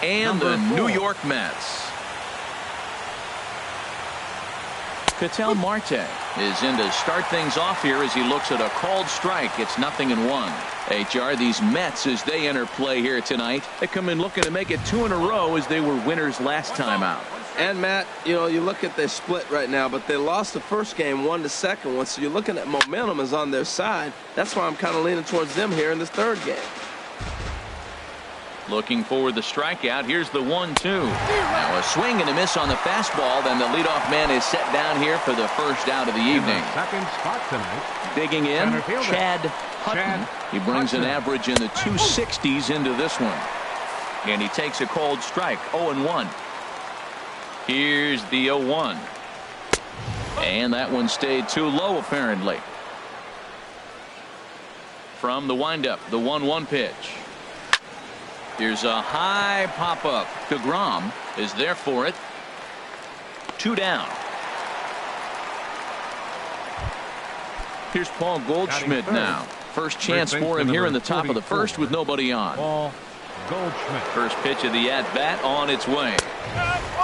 and the New York Mets. Ketel Marte is in to start things off here as he looks at a called strike. It's 0-1. HR, these Mets, as they enter play here tonight, they come in looking to make it 2 in a row as they were winners last time out. And Matt, you know, you look at their split right now, but they lost the first game, won the second one, so you're looking at momentum is on their side. That's why I'm kind of leaning towards them here in this third game. Looking for the strikeout. Here's the 1-2. Now a swing and a miss on the fastball. Then the leadoff man is set down here for the first out of the evening. Second spot tonight. Digging in, Chad Hutton. He brings an average in the 260s into this one. And he takes a cold strike. 0-1. Here's the 0-1. And that one stayed too low apparently. From the windup, the 1-1 pitch. Here's a high pop-up. DeGrom is there for it. 2 down. Here's Paul Goldschmidt now. First chance for him here in the top of the first with nobody on. Paul Goldschmidt. First pitch of the at-bat on its way.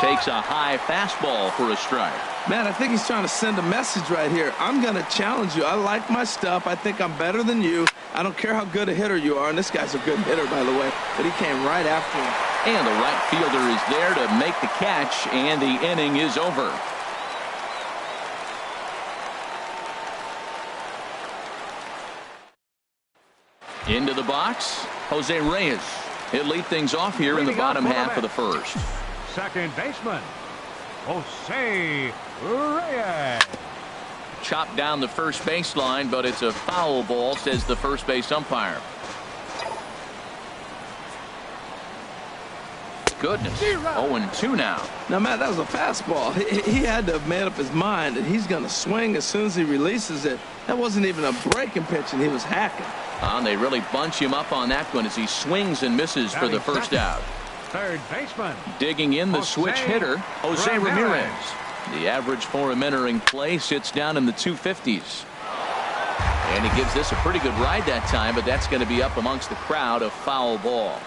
Takes a high fastball for a strike. Man, I think he's trying to send a message right here. I'm going to challenge you. I like my stuff. I think I'm better than you. I don't care how good a hitter you are. And this guy's a good hitter, by the way. But he came right after him. And the right fielder is there to make the catch. And the inning is over. Into the box, Jose Reyes. He'll lead things off here in the bottom half of the first. Second baseman, Jose Reyes. Chopped down the first baseline, but it's a foul ball, says the first base umpire. Goodness. 0-2 now. Now, Matt, that was a fastball. He had to have made up his mind that he's going to swing as soon as he releases it. That wasn't even a breaking pitch, and he was hacking. They really bunch him up on that one as he swings and misses for the first out. Third baseman. Digging in the switch hitter, Jose Ramirez. The average for him entering play sits down in the 250s. And he gives this a pretty good ride that time, but that's going to be up amongst the crowd. A foul ball.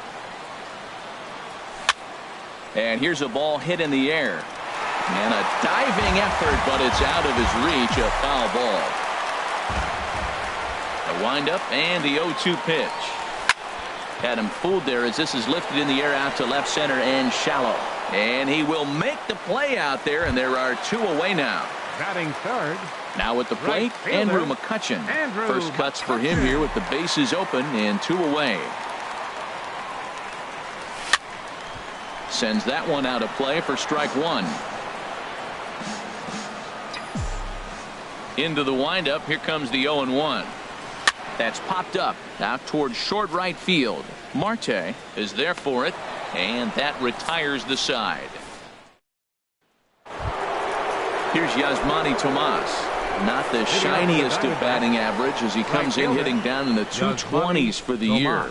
And here's a ball hit in the air. And a diving effort, but it's out of his reach. A foul ball. The windup and the 0-2 pitch. Had him fooled there as this is lifted in the air out to left center and shallow. And he will make the play out there, and there are 2 away now. Batting third. Now at the plate, Andrew McCutchen. First cuts for him here with the bases open and 2 away. Sends that one out of play for strike 1. Into the windup. Here comes the 0-1. That's popped up out towards short right field. Marte is there for it, and that retires the side. Here's Yasmani Tomas. Not the shiniest of batting average as he comes in hitting down in the 220s for the year.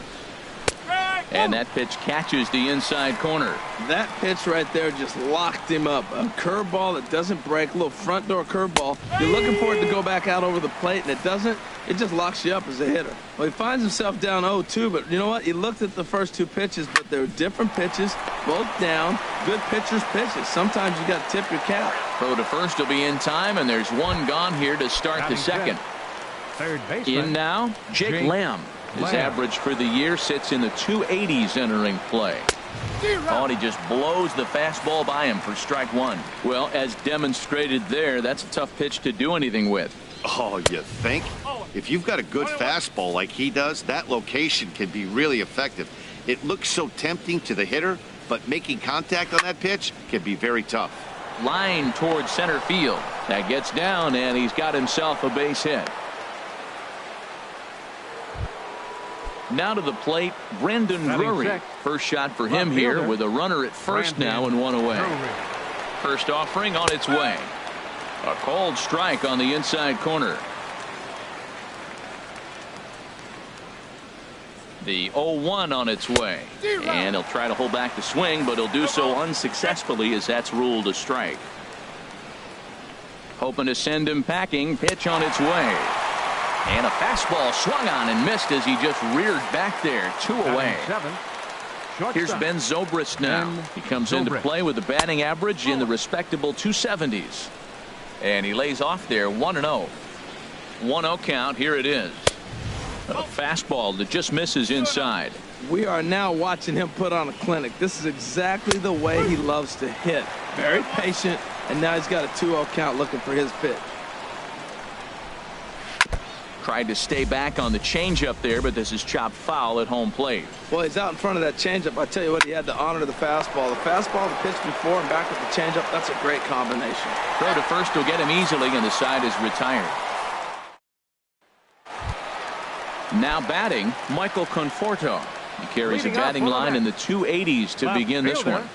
And that pitch catches the inside corner. That pitch right there just locked him up. A curveball that doesn't break, a little front door curveball. You're looking for it to go back out over the plate, and it doesn't. It just locks you up as a hitter. Well, he finds himself down 0-2, but you know what? He looked at the first 2 pitches, but they're different pitches, both down. Good pitchers' pitches. Sometimes you got to tip your cap. Throw to first will be in time, and there's 1 gone here to start the second. Third baseman. In now, Jake Lamb. His average for the year sits in the 280s entering play. Oh, and he just blows the fastball by him for strike 1. Well, as demonstrated there, that's a tough pitch to do anything with. Oh, you think? If you've got a good fastball like he does, that location can be really effective. It looks so tempting to the hitter, but making contact on that pitch can be very tough. Line towards center field. That gets down, and he's got himself a base hit. Now to the plate, Brendan Drury. First shot for him here with a runner at first now and 1 away. First offering on its way. A called strike on the inside corner. The 0-1 on its way. And he'll try to hold back the swing, but he'll do so unsuccessfully as that's ruled a strike. Hoping to send him packing. Pitch on its way. And a fastball swung on and missed as he just reared back there. 2 away. Here's shortstop. Ben Zobrist now. He comes into play with a batting average in the respectable 270s. And he lays off there 1-0. 1-0 count. Here it is. A fastball that just misses inside. We are now watching him put on a clinic. This is exactly the way he loves to hit. Very patient, and now he's got a 2-0 count looking for his pitch. Tried to stay back on the changeup there, but this is chopped foul at home plate. Well, he's out in front of that changeup. I tell you what, he had to honor the fastball. The fastball, the pitch before, and back with the changeup, that's a great combination. Throw to first will get him easily, and the side is retired. Now batting, Michael Conforto. He carries a batting line in the 280s to begin this one.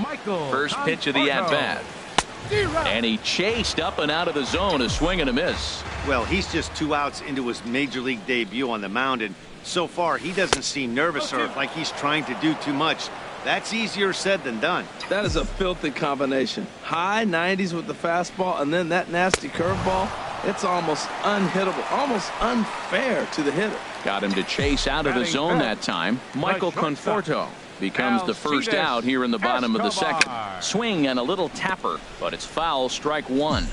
Michael First pitch of the at-bat. And he chased up and out of the zone, a swing and a miss. Well, he's just 2 outs into his major league debut on the mound, and so far he doesn't seem nervous or like he's trying to do too much. That's easier said than done. That is a filthy combination. High 90s with the fastball, and then that nasty curveball. It's almost unhittable, almost unfair to the hitter. Got him to chase out of the zone that time. Michael Conforto becomes the first out here in the bottom of the second. Swing and a little tapper, but it's foul, strike one.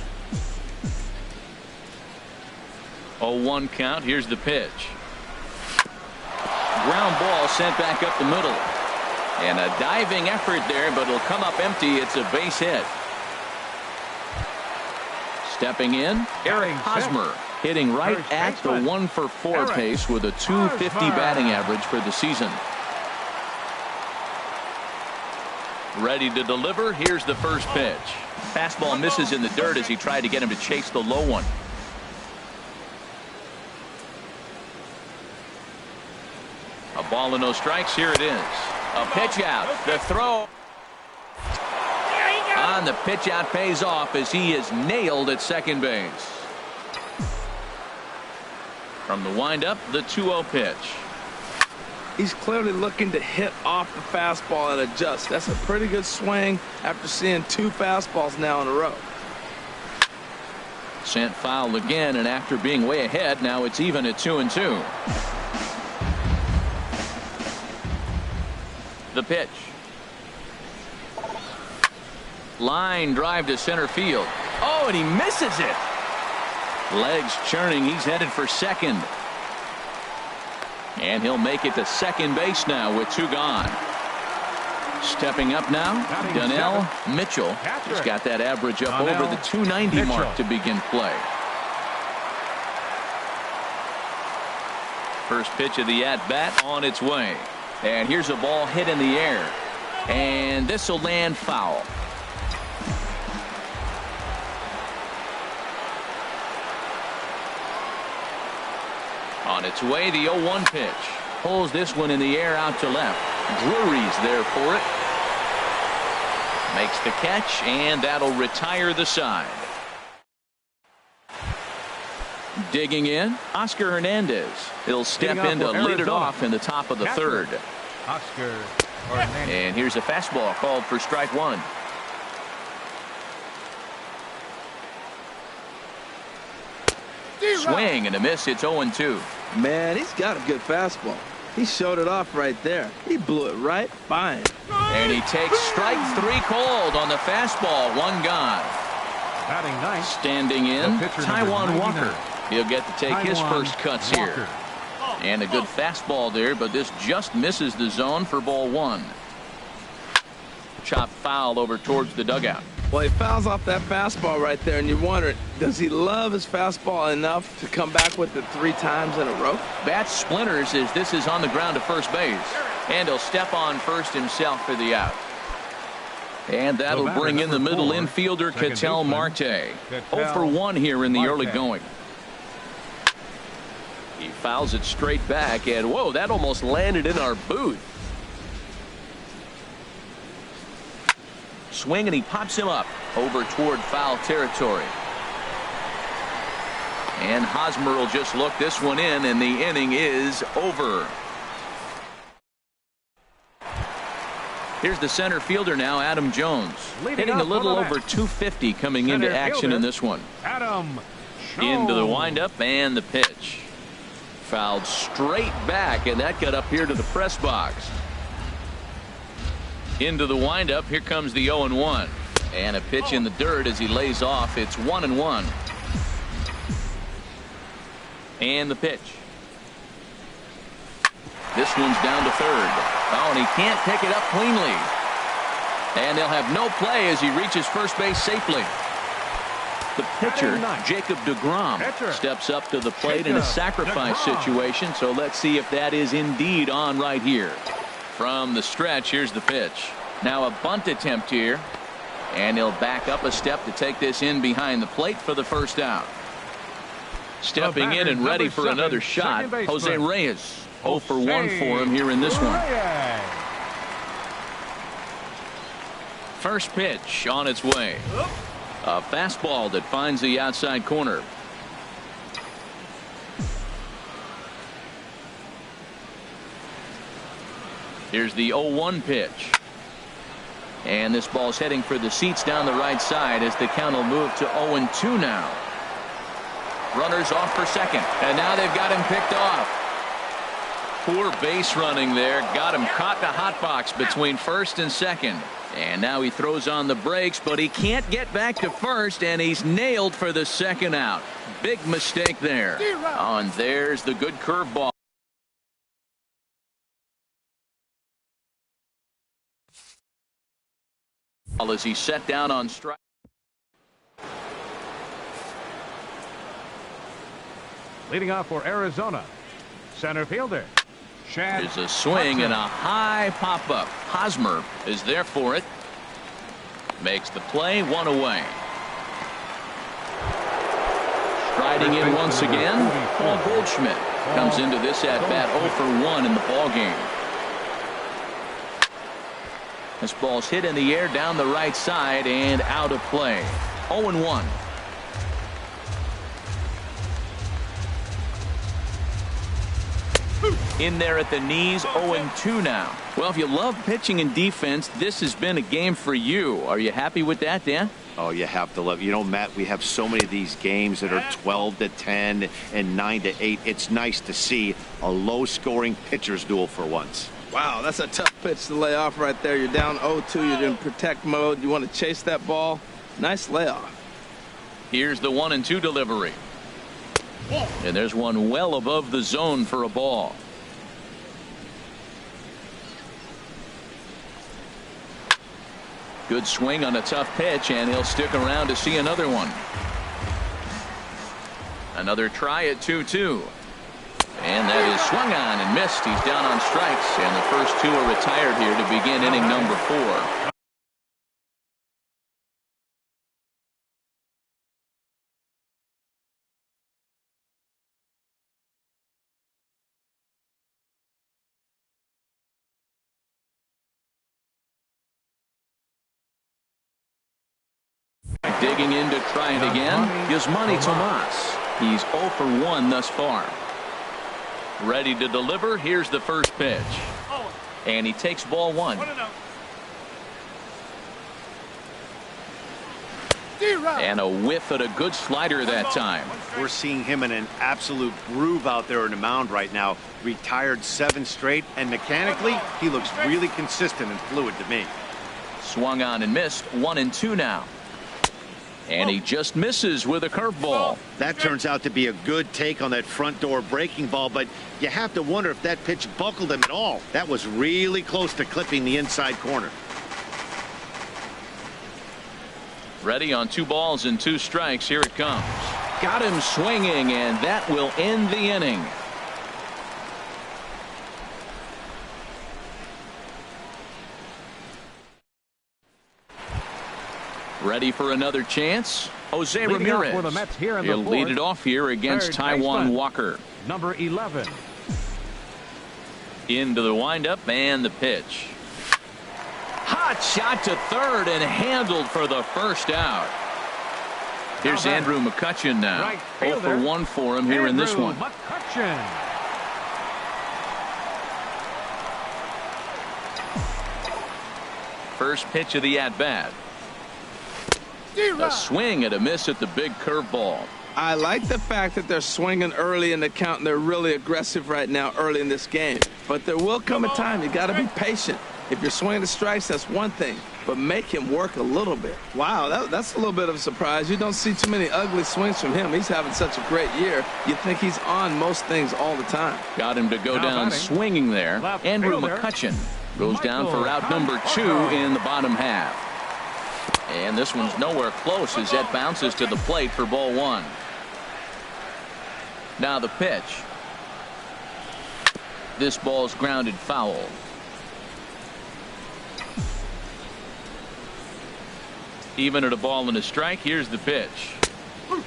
0-1 count. Here's the pitch. Ground ball sent back up the middle. And a diving effort there, but it'll come up empty. It's a base hit. Stepping in, Eric Hosmer, hitting right at the 1-for-4 pace with a 250 batting average for the season. Ready to deliver. Here's the first pitch. Fastball misses in the dirt as he tried to get him to chase the low one. A ball and no strikes. Here it is. A pitch out. The throw on the pitch out pays off as he is nailed at second base. From the windup, the 2-0 pitch. He's clearly looking to hit off the fastball and adjust. That's a pretty good swing after seeing 2 fastballs now in a row. Sent foul again, and after being way ahead, now it's even at 2-2. The pitch. Line drive to center field. Oh, and he misses it. Legs churning. He's headed for second. And he'll make it to second base now with 2 gone. Stepping up now, Donnell Mitchell has got that average up over the 290 mark to begin play. First pitch of the at-bat on its way. And here's a ball hit in the air. And this will land foul. On its way, the 0-1 pitch. Pulls this one in the air out to left. Drury's there for it. Makes the catch, and that'll retire the side. Digging in, Oscar Hernandez. He'll step in to lead it off in the top of the third. Oscar Hernandez. And here's a fastball called for strike one. Swing and a miss. It's 0-2. Man, he's got a good fastball. He showed it off right there. He blew it right by him. And he takes strike 3 cold on the fastball. 1 gone. Batting ninth. Standing in, Taijuan Walker. He'll get to take his Taijuan first cuts here. And a good fastball there, but this just misses the zone for ball 1. Chop foul over towards the dugout. Well, he fouls off that fastball right there, and you wonder, does he love his fastball enough to come back with it 3 times in a row? Bat splinters as this is on the ground to first base. And he'll step on first himself for the out. And that'll bring in the middle infielder, Ketel Marte. 0-for-1 here in the early going. He fouls it straight back, and whoa, that almost landed in our booth. Swing, and he pops him up over toward foul territory. And Hosmer will just look this one in, and the inning is over. Here's the center fielder now, Adam Jones. Hitting a little over 250 coming into action in this one. Adam Into the windup and the pitch. Fouled straight back, and that got up here to the press box. Into the windup. Here comes the 0-1. And a pitch in the dirt as he lays off. It's 1-1. And the pitch. This one's down to third. Oh, and he can't pick it up cleanly. And they'll have no play as he reaches first base safely. The pitcher, Jacob deGrom, steps up to the plate in a sacrifice situation. So let's see if that is indeed on right here. From the stretch, here's the pitch. Now a bunt attempt here. And he'll back up a step to take this in behind the plate for the first out. Stepping in and ready for another shot, Jose Reyes. 0 for 1 for him here in this one. First pitch on its way. A fastball that finds the outside corner. Here's the 0-1 pitch. And this ball's heading for the seats down the right side as the count will move to 0-2 now. Runners off for second. And now they've got him picked off. Poor base running there. Got him caught in a hot box between first and second. And now he throws on the brakes, but he can't get back to first, and he's nailed for the second out. Big mistake there. Oh, and there's the good curveball. As he set down on strike. Leading off for Arizona, center fielder. There's a swing and a high pop-up. Hosmer is there for it. Makes the play, 1 away. Striding in once again, Paul Goldschmidt comes into this at-bat 0 for 1 in the ballgame. This ball's hit in the air down the right side and out of play. 0-1. In there at the knees, 0-2 now. Well, if you love pitching and defense, this has been a game for you. Are you happy with that, Dan? Oh, you have to love. You know, Matt, we have so many of these games that are 12-10 and 9-8. It's nice to see a low-scoring pitcher's duel for once. Wow, that's a tough pitch to lay off right there. You're down 0-2. You're in protect mode. You want to chase that ball. Nice layoff. Here's the 1-2 delivery. And there's one well above the zone for a ball. Good swing on a tough pitch, and he'll stick around to see another one. Another try at 2-2. And that is swung on and missed. He's down on strikes, and the first two are retired here to begin inning number 4. Digging in to try it again. Yasmani Tomas. He's 0 for 1 thus far. Ready to deliver. Here's the first pitch. And he takes ball 1. And a whiff at a good slider that time. We're seeing him in an absolute groove out there on the mound right now. Retired 7 straight, and mechanically, he looks really consistent and fluid to me. Swung on and missed. 1-2 now. And he just misses with a curveball. That turns out to be a good take on that front door breaking ball, but you have to wonder if that pitch buckled him at all. That was really close to clipping the inside corner. Ready on 2 balls and 2 strikes. Here it comes. Got him swinging, and that will end the inning. Ready for another chance. Jose Ramirez. For the Mets here in He'll the lead it off here against Taijuan Walker. Number 11. Into the windup and the pitch. Hot shot to third and handled for the first out. Here's Andrew McCutchen now. Right 0 for 1 for him here in this one. McCutchen. First pitch of the at-bat. A swing and a miss at the big curveball. I like the fact that they're swinging early in the count, and they're really aggressive right now early in this game. But there will come a time you got to be patient. If you're swinging the strikes, that's one thing, but make him work a little bit. Wow, that's a little bit of a surprise. You don't see too many ugly swings from him. He's having such a great year. You think he's on most things all the time. Got him to go down swinging there. Andrew McCutcheon goes down for out number 2 in the bottom half. And this one's nowhere close as that bounces to the plate for ball 1. Now the pitch. This ball's grounded foul. Even at a ball and a strike, here's the pitch.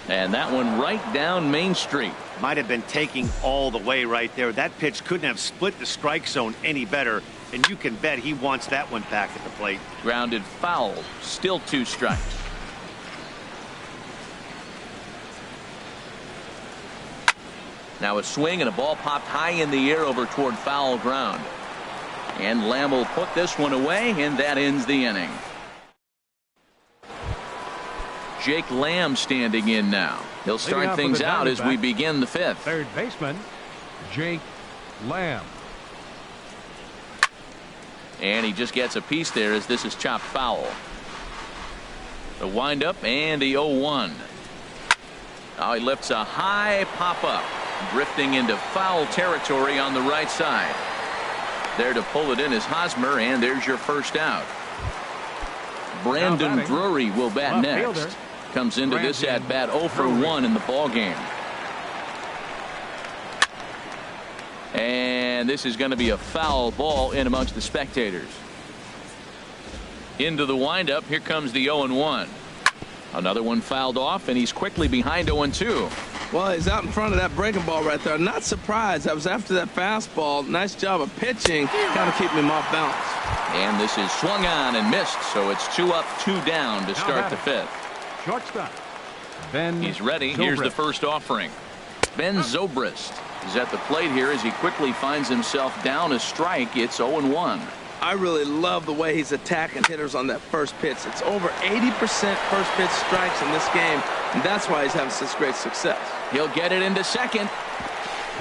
And that one right down Main Street. Might have been taking all the way right there. That pitch couldn't have split the strike zone any better, and you can bet he wants that one back at the plate. Grounded foul. Still 2 strikes. Now a swing and a ball popped high in the air over toward foul ground. And Lamb will put this one away, and that ends the inning. Jake Lamb standing in now. He'll start things out as we begin the 5th. Third baseman, Jake Lamb. And he just gets a piece there as this is chopped foul. The windup and the 0-1. Now he lifts a high pop-up, drifting into foul territory on the right side. There to pull it in is Hosmer, and there's your first out. Brandon Drury will bat next. Comes into this at bat 0 for 1 in the ball game. And this is going to be a foul ball in amongst the spectators. Into the windup. Here comes the 0-1. Another one fouled off, and he's quickly behind 0-2. Well, he's out in front of that breaking ball right there. Not surprised. I was after that fastball. Nice job of pitching, kind of keeping him off balance. And this is swung on and missed, so it's 2 up, 2 down to start the 5th. Shortstop, Ben. He's ready. Here's the first offering. Ben Zobrist is at the plate here as he quickly finds himself down a strike. It's 0-1. I really love the way he's attacking hitters on that first pitch. It's over 80% first pitch strikes in this game, and that's why he's having such great success. He'll get it into second,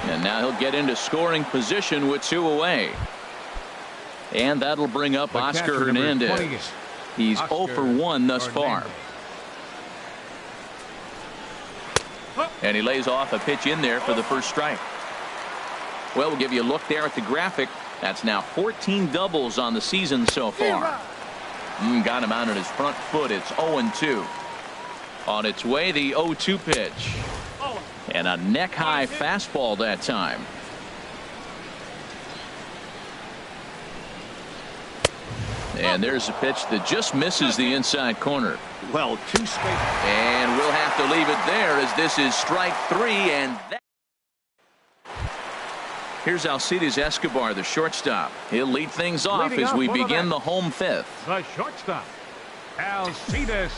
and now he'll get into scoring position with 2 away. And that'll bring up Oscar Hernandez. He's 0 for 1 thus far. And he lays off a pitch in there for the first strike. Well, we'll give you a look there at the graphic. That's now 14 doubles on the season so far. Got him out on his front foot. It's 0-2. On its way, the 0-2 pitch. And a neck-high fastball that time. And there's a pitch that just misses the inside corner. Well, 2 straight. And we'll have to leave it there as this is strike 3. And that. Here's Alcides Escobar, the shortstop. He'll lead things off as we begin the home 5th. The shortstop, Alcides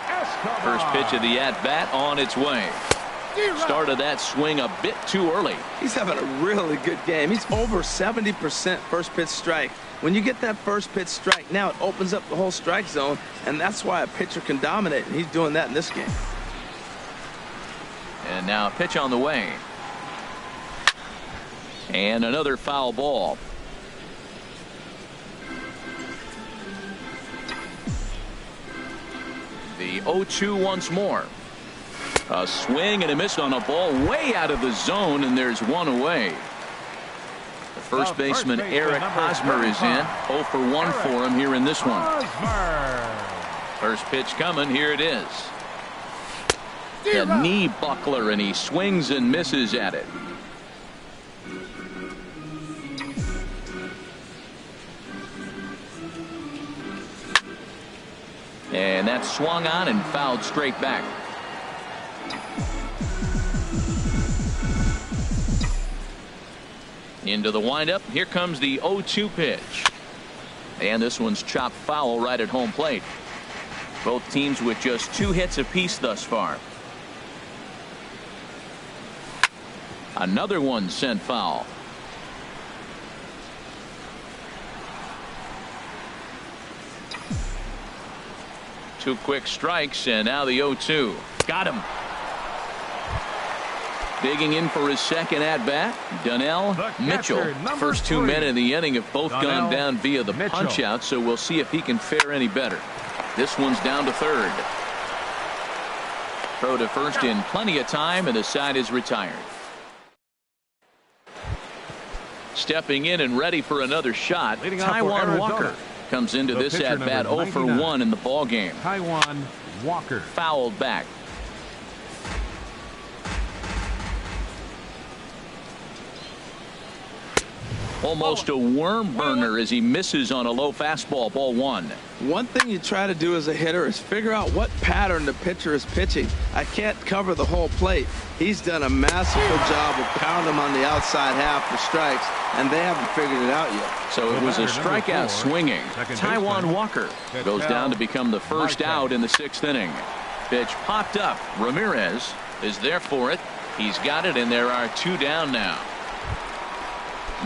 Escobar. First pitch of the at-bat on its way. Started that swing a bit too early. He's having a really good game. He's over 70% first pitch strike. When you get that first pitch strike, now it opens up the whole strike zone, and that's why a pitcher can dominate, and he's doing that in this game. And now a pitch on the way. And another foul ball. The 0-2 once more. A swing and a miss on a ball way out of the zone, and there's 1 away. The first baseman Eric Hosmer is in. 0 for 1 for him here in this one. First pitch coming. Here it is. The knee buckler, and he swings and misses at it. And that's swung on and fouled straight back. Into the windup. Here comes the 0-2 pitch. And this one's chopped foul right at home plate. Both teams with just 2 hits apiece thus far. Another one sent foul. Two quick strikes, and now the 0-2. Got him. Digging in for his second at-bat, Donnell Mitchell. First 2 men in the inning have both gone down via the punch-out, so we'll see if he can fare any better. This one's down to third. Throw to first in plenty of time, and the side is retired. Stepping in and ready for another shot, Taijuan Walker comes into this at-bat 0 for 1 in the ball game. Taijuan Walker. Fouled back. Almost a worm burner as he misses on a low fastball, ball 1. One thing you try to do as a hitter is figure out what pattern the pitcher is pitching. I can't cover the whole plate. He's done a masterful job of pounding him on the outside half for strikes, and they haven't figured it out yet. So it was a strikeout swinging. Taijuan Walker goes down to become the first out in the 6th inning. Pitch popped up. Ramirez is there for it. He's got it, and there are 2 down now.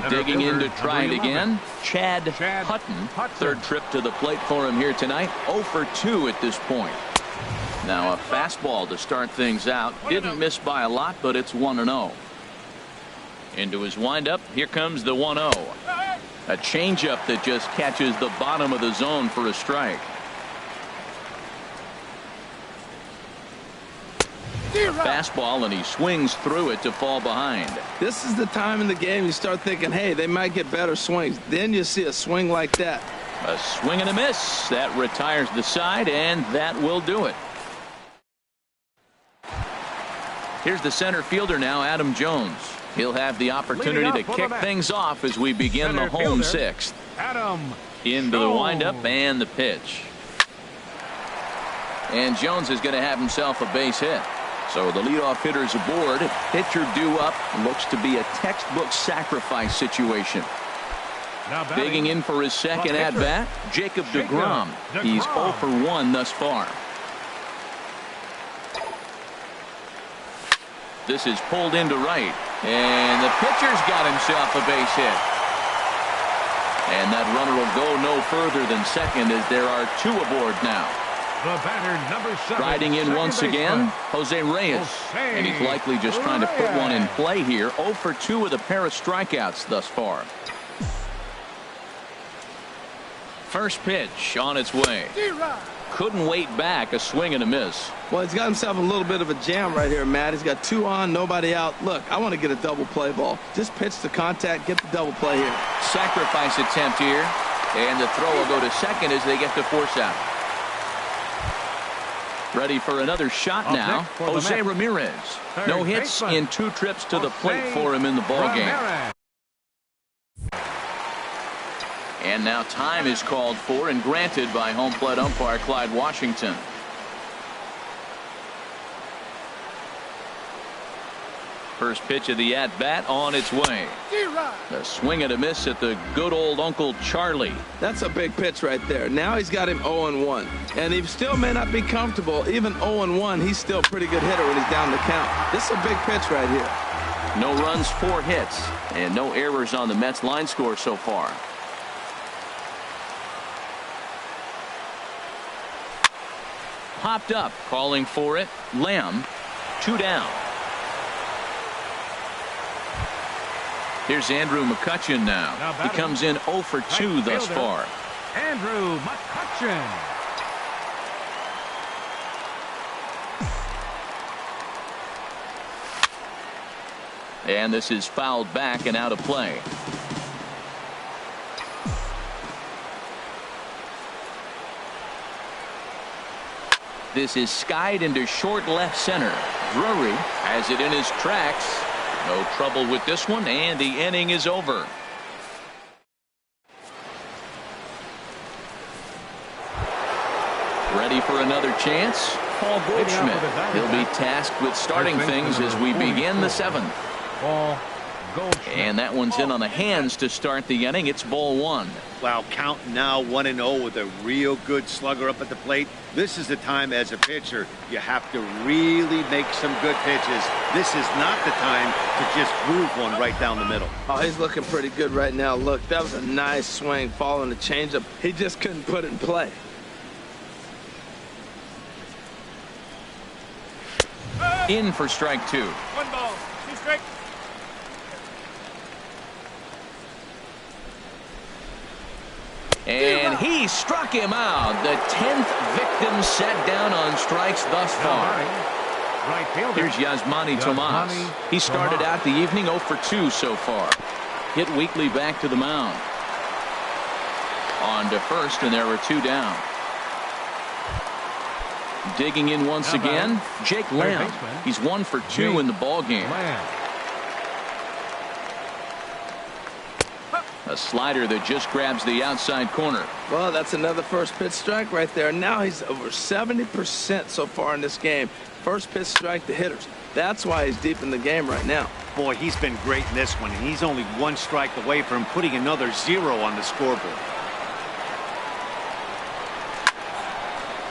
Digging in to try it again, Chad Hutton. Third trip to the plate for him here tonight. 0 for 2 at this point. Now a fastball to start things out. Didn't miss by a lot, but it's 1-0. Into his windup. Here comes the 1-0. A changeup that just catches the bottom of the zone for a strike. A fastball, and he swings through it to fall behind. This is the time in the game you start thinking, hey, they might get better swings. Then you see a swing like that. A swing and a miss. That retires the side, and that will do it. Here's the center fielder now, Adam Jones. He'll have the opportunity to kick things off as we begin the home 6th. Adam Into the windup and the pitch. And Jones is going to have himself a base hit. So the leadoff hitter's aboard. Pitcher due up. Looks to be a textbook sacrifice situation. Digging in for his second at-bat, Jacob deGrom. He's 0 for 1 thus far. This is pulled into right. And the pitcher's got himself a base hit. And that runner will go no further than second as there are 2 aboard now. The batter, number 7. Riding in once again, Jose Reyes. And he's likely just trying to put one in play here. 0 for 2 with a pair of strikeouts thus far. First pitch on its way. Couldn't wait back. A swing and a miss. Well, he's got himself a little bit of a jam right here, Matt. He's got 2 on, nobody out. Look, I want to get a double play ball. Just pitch the contact, get the double play here. Sacrifice attempt here. And the throw will go to second as they get the force out. Ready for another shot now. Jose Ramirez. No hits in 2 trips to the plate for him in the ballgame. And now time is called for and granted by home plate umpire Clyde Washington. First pitch of the at-bat on its way. A swing and a miss at the good old Uncle Charlie. That's a big pitch right there. Now he's got him 0-1. And he still may not be comfortable. Even 0-1, he's still a pretty good hitter when he's down the count. This is a big pitch right here. No runs, 4 hits, and no errors on the Mets line score so far. Popped up, calling for it. Lamb, 2 down. Here's Andrew McCutchen now. He comes in 0 for 2 thus far. Andrew McCutchen. And this is fouled back and out of play. This is skied into short left center. Drury has it in his tracks. No trouble with this one, and the inning is over. Ready for another chance? Paul Goldschmidt. He'll be tasked with starting things as we begin the 7th. Paul Goldschmidt. And that one's in on the hands to start the inning. It's ball 1. Wow, count now 1-0 with a real good slugger up at the plate. This is the time as a pitcher you have to really make some good pitches. This is not the time to just groove one right down the middle. Oh, he's looking pretty good right now. Look, that was a nice swing following the changeup. He just couldn't put it in play. In for strike 2. And he struck him out. The 10th victim set down on strikes thus far. Here's Yasmani Tomas. He started out the evening 0 for 2 so far. Hit weakly back to the mound. On to first, and there were 2 down. Digging in once again, Jake Lamb. He's 1 for 2 in the ball game. A slider that just grabs the outside corner. Well, that's another first pitch strike right there. Now he's over 70% so far in this game. First pitch strike to hitters. That's why he's deep in the game right now. Boy, he's been great in this one, and he's only 1 strike away from putting another 0 on the scoreboard.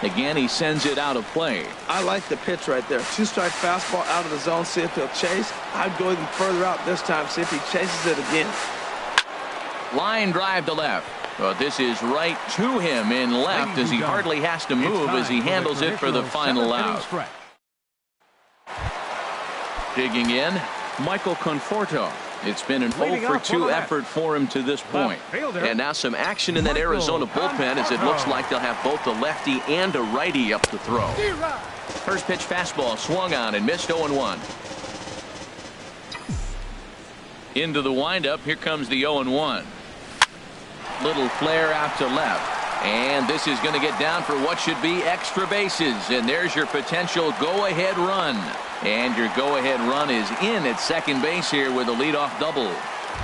Again, he sends it out of play. I like the pitch right there. 2-strike fastball out of the zone, see if he'll chase. I'd go even further out this time, see if he chases it again. Line drive to left. But this is right to him in left as he hardly has to move as he handles it for the final out. Digging in, Michael Conforto. It's been an 0 for 2 effort for him to this point. And now some action in that Arizona bullpen as it looks like they'll have both a lefty and a righty up to throw. First pitch fastball swung on and missed 0-1. Into the windup, here comes the 0-1. Little flare out to left. And this is going to get down for what should be extra bases. And there's your potential go-ahead run. And your go-ahead run is in at second base here with a leadoff double.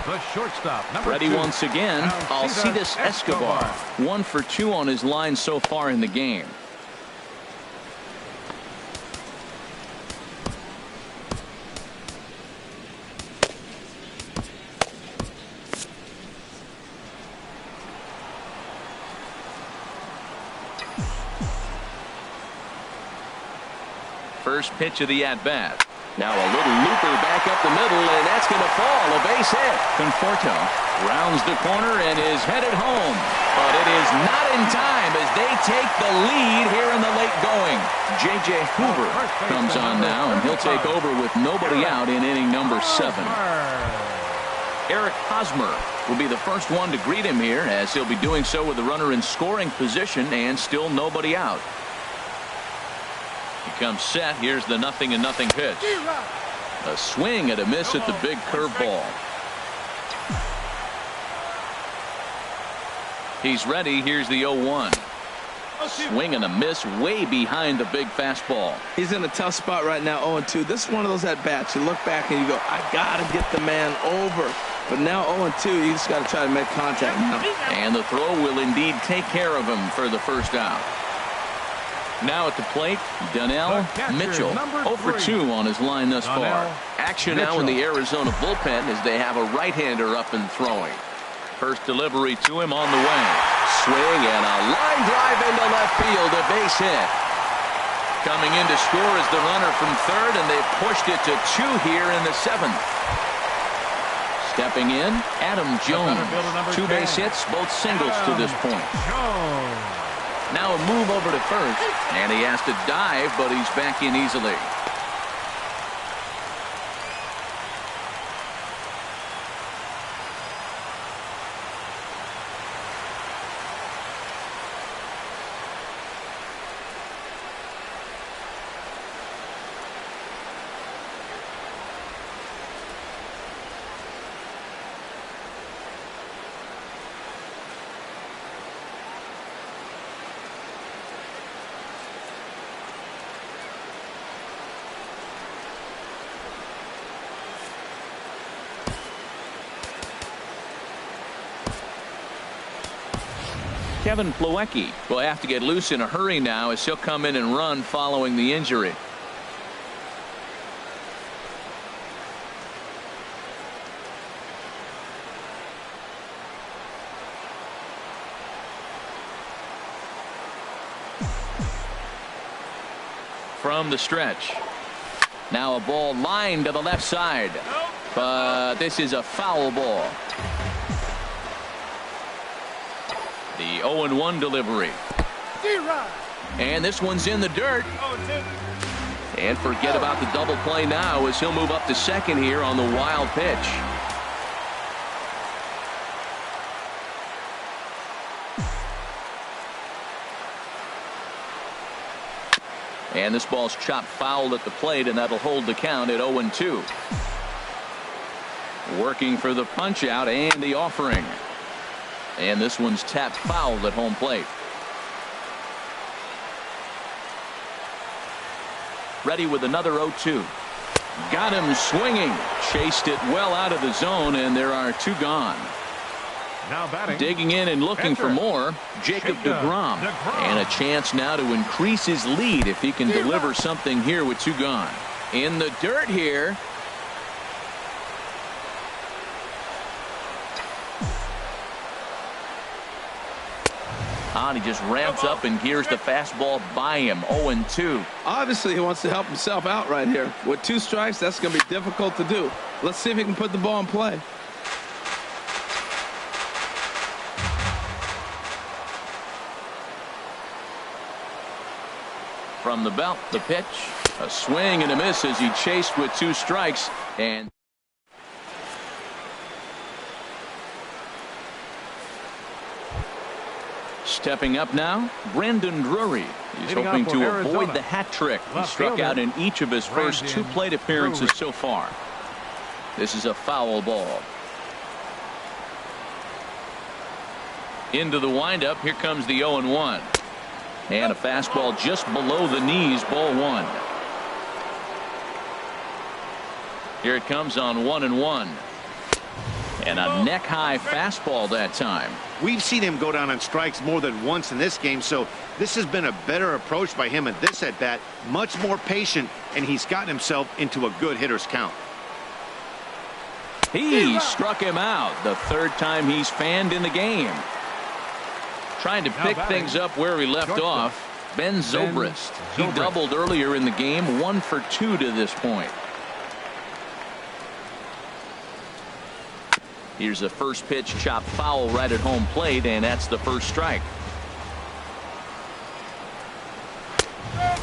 The shortstop, number Ready 2, once again, Alcides Escobar. 1 for 2 on his line so far in the game. First pitch of the at-bat. Now a little looper back up the middle, and that's going to fall. A base hit. Conforto rounds the corner and is headed home. But it is not in time as they take the lead here in the late going. J.J. Hoover comes on now, and he'll take over with nobody out in inning number 7. Eric Hosmer will be the first one to greet him here, as he'll be doing so with the runner in scoring position and still nobody out. He comes set. Here's the 0-0 pitch. A swing and a miss at the big curveball. He's ready. Here's the 0-1. Swing and a miss way behind the big fastball. He's in a tough spot right now, 0-2. This is one of those at-bats. You look back and you go, I got to get the man over. But now 0-2, you just got to try to make contact now. And the throw will indeed take care of him for the first out. Now at the plate, Donnell Mitchell, 0 for 2 on his line thus far. Action now in the Arizona bullpen as they have a right-hander up and throwing. First delivery to him on the way. Swing and a line drive into left field, a base hit. Coming in to score is the runner from third, and they've pushed it to 2 here in the 7th. Stepping in, Adam Jones. 2 base hits, both singles to this point. Now a move over to first, and he has to dive, but he's back in easily. Kevin Plawecki will have to get loose in a hurry now as he'll come in and run following the injury. From the stretch. Now a ball lined to the left side. But this is a foul ball. The 0-1 delivery. And this one's in the dirt. And forget about the double play now as he'll move up to second here on the wild pitch. And this ball's chopped foul at the plate, and that'll hold the count at 0-2. Working for the punch out and the offering. And this one's tapped foul at home plate. Ready with another 0-2. Got him swinging. Chased it well out of the zone, and there are two gone. Now batting. Digging in and looking for more, Jacob deGrom. And a chance now to increase his lead if he can deliver something here with two gone. In the dirt here. He just ramps up and gears the fastball by him. 0-2. Obviously, he wants to help himself out right here. With 2 strikes, that's going to be difficult to do. Let's see if he can put the ball in play. From the belt, the pitch. A swing and a miss as he chased with 2 strikes. And stepping up now, Brandon Drury. He's hoping to avoid the hat trick. He struck out in each of his first 2 plate appearances so far. This is a foul ball. Into the windup. Here comes the 0-1. And a fastball just below the knees, ball 1. Here it comes on 1-1. And a neck-high fastball that time. We've seen him go down on strikes more than once in this game, so this has been a better approach by him at this at-bat. Much more patient, and he's gotten himself into a good hitter's count. He struck him out the 3rd time he's fanned in the game. Trying to pick things up where he left off, Ben Zobrist. He doubled earlier in the game, 1 for 2 to this point. Here's the first pitch, chopped foul right at home plate, and that's the first strike.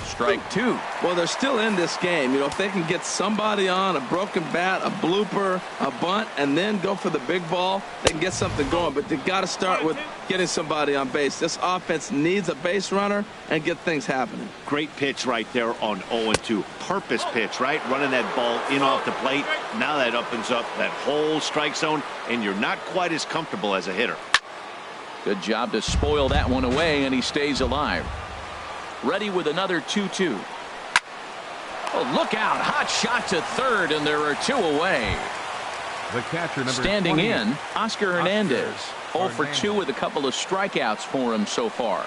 Strike 2. Well, they're still in this game. You know, if they can get somebody on, a broken bat, a blooper, a bunt, and then go for the big ball, they can get something going. But they got to start with getting somebody on base. This offense needs a base runner and get things happening. Great pitch right there on 0-2. Purpose pitch, right? Running that ball in off the plate. Now that opens up that whole strike zone, and you're not quite as comfortable as a hitter. Good job to spoil that one away, and he stays alive. Ready with another 2-2. Oh, look out. Hot shot to third, and there are 2 away. The catcher, number standing 20, in, Oscar Hernandez. 0 for 2 with a couple of strikeouts for him so far.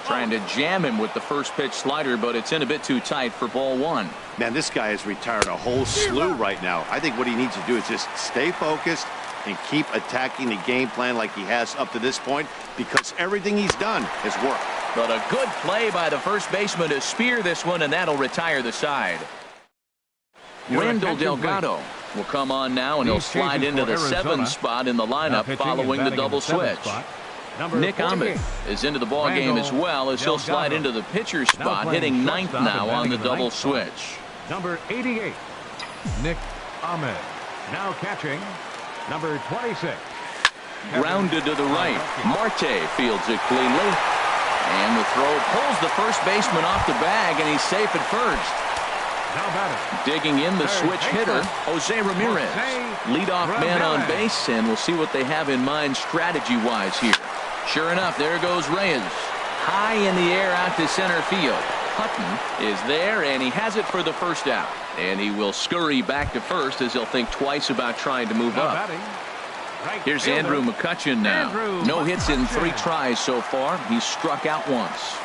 Trying to jam him with the first pitch slider, but it's in a bit too tight for ball 1. Man, this guy has retired a whole slew right now. I think what he needs to do is just stay focused and keep attacking the game plan like he has up to this point, because everything he's done has worked. But a good play by the first baseman to spear this one, and that'll retire the side. Randall Delgado will come on now, and he'll slide into the 7th spot in the lineup following the double switch. Nick Ahmed is into the ball game as well, as he'll slide into the pitcher spot, hitting 9th now on the double switch. Number 88, Nick Ahmed. Now catching, number 26. Grounded to the right. Marte fields it cleanly. And the throw pulls the first baseman off the bag, and he's safe at first. Now batting. Digging in the switch hitter, Jose Ramirez. Leadoff man on base, and we'll see what they have in mind strategy-wise here. Sure enough, there goes Reyes. High in the air out to center field. Hutton is there, and he has it for the first out. And he will scurry back to first as he'll think twice about trying to move up. Here's Andrew McCutchen now. No hits in 3 tries so far. He's struck out once.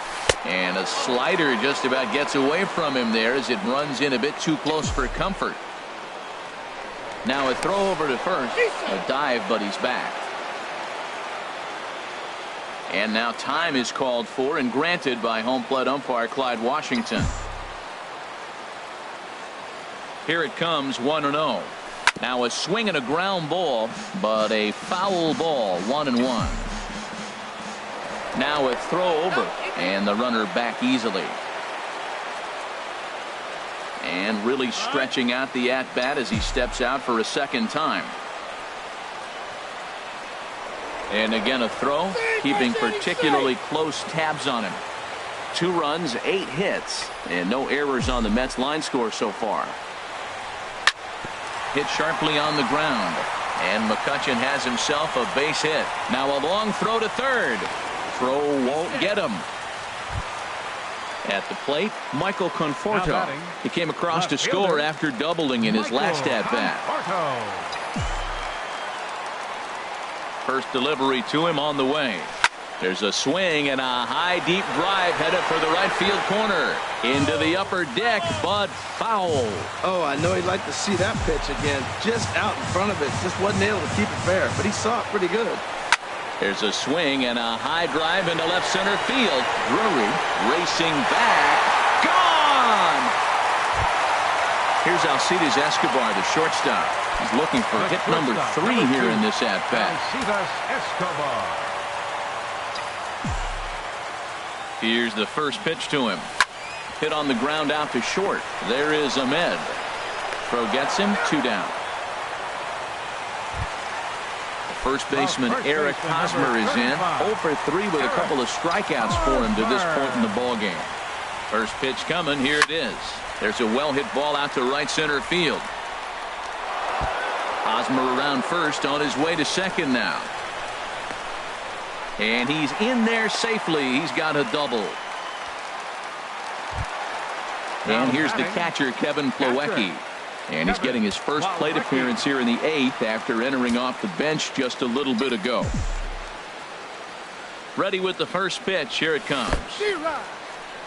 And a slider just about gets away from him there as it runs in a bit too close for comfort. Now a throw over to first. A dive, but he's back. And now time is called for and granted by home plate umpire Clyde Washington. Here it comes, 1-0. Now a swing and a ground ball, but a foul ball, 1-1. Now a throw over, and the runner back easily. And really stretching out the at-bat as he steps out for a second time. And again a throw, keeping particularly close tabs on him. 2 runs, 8 hits, and no errors on the Mets line score so far. Hit sharply on the ground, and McCutchen has himself a base hit. Now a long throw to third. Throw won't get him. At the plate, Michael Conforto. He came across to score after doubling in his last at-bat. First delivery to him on the way. There's a swing and a high deep drive headed for the right field corner. Into the upper deck, but foul. Oh, I know he'd like to see that pitch again. Just out in front of it. Just wasn't able to keep it fair, but he saw it pretty good. There's a swing and a high drive into left center field. Drury racing back. Gone! Here's Alcides Escobar, the shortstop. He's looking for hit number 3 here in this at-bat. Alcides Escobar. Here's the first pitch to him. Hit on the ground out to short. There is Ahmed. Throw gets him, 2 down. First baseman Eric Hosmer is in. 0 for 3 with a couple of strikeouts for him to this point in the ballgame. First pitch coming. Here it is. There's a well-hit ball out to right center field. Hosmer around first, on his way to second now. And he's in there safely. He's got a double. And here's the catcher, Kevin Plawecki. And he's getting his first plate appearance here in the 8th after entering off the bench just a little bit ago. Ready with the first pitch. Here it comes.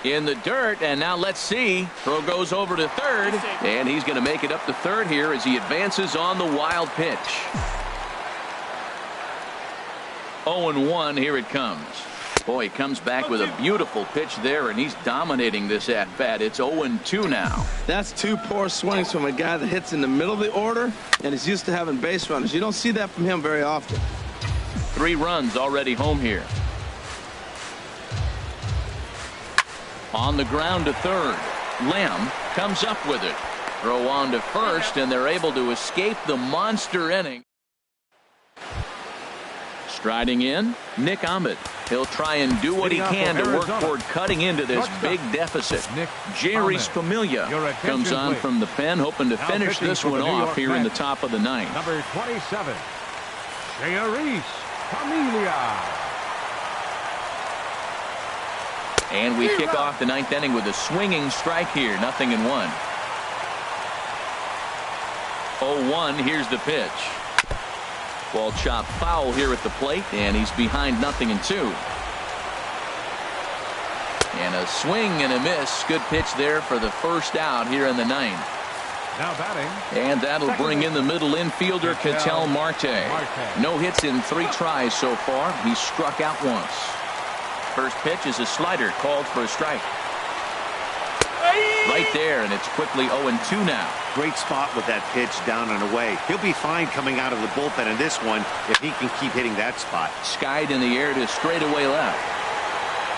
In the dirt, and now let's see. Throw goes over to third, and he's going to make it up to third here as he advances on the wild pitch. 0-1. Here it comes. Boy, he comes back with a beautiful pitch there, and he's dominating this at-bat. It's 0-2 now. That's 2 poor swings from a guy that hits in the middle of the order, and is used to having base runners. You don't see that from him very often. 3 runs already home here. On the ground to third. Lamb comes up with it. Throw on to first, and they're able to escape the monster inning. Striding in, Nick Ahmed. He'll try and do what he can to work toward cutting into this big deficit. Jerry Familia comes on from the pen, hoping to finish this one off here in the top of the 9th. Number 27, Jerry Familia. And we kick off the 9th inning with a swinging strike here. 0-1. 0-1. Here's the pitch. Ball chopped foul here at the plate, and he's behind 0-2. And a swing and a miss. Good pitch there for the first out here in the 9th. Now batting. And that'll bring in the middle infielder, Ketel Marte. No hits in 3 tries so far. He's struck out once. First pitch is a slider called for a strike. Right there, and it's quickly 0-2 now. Great spot with that pitch down and away. He'll be fine coming out of the bullpen in this one if he can keep hitting that spot. Skied in the air to straightaway left.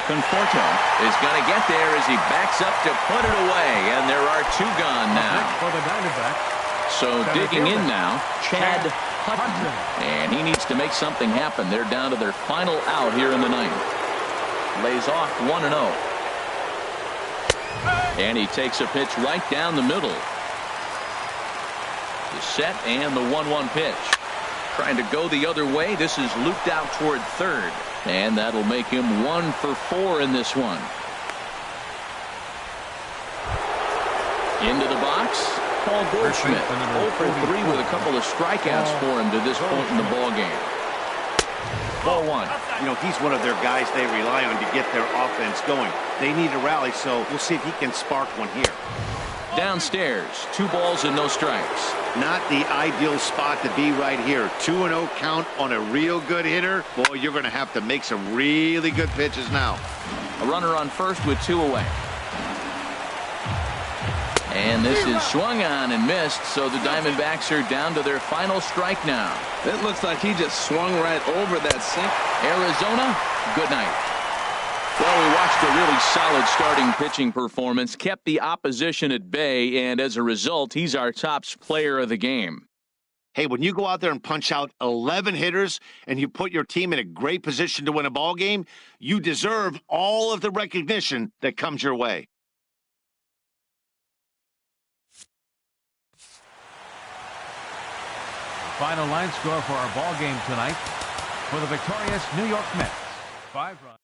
Conforto is going to get there as he backs up to put it away, and there are 2 gone now. For the Diamondbacks. So digging in now, Chad Hutton, and he needs to make something happen. They're down to their final out here in the 9th. Lays off 1-0. And he takes a pitch right down the middle. The set and the 1-1 pitch. Trying to go the other way. This is looped out toward third. And that'll make him 1 for 4 in this one. Into the box, Paul Goldschmidt. 0 for 3 with a couple of strikeouts for him to this point in the ballgame. Ball 1. You know, he's one of their guys they rely on to get their offense going. They need a rally, so we'll see if he can spark one here. Downstairs, 2 balls and no strikes. Not the ideal spot to be right here. 2-0 count on a real good hitter. Boy, you're going to have to make some really good pitches now. A runner on first with 2 away. And this is swung on and missed, so the Diamondbacks are down to their final strike now. It looks like he just swung right over that sink. Arizona, good night. Well, we watched Just a really solid starting pitching performance, kept the opposition at bay, and as a result, he's our top player of the game. Hey, when you go out there and punch out 11 hitters and you put your team in a great position to win a ball game, you deserve all of the recognition that comes your way. Final line score for our ball game tonight for the victorious New York Mets. 5 runs.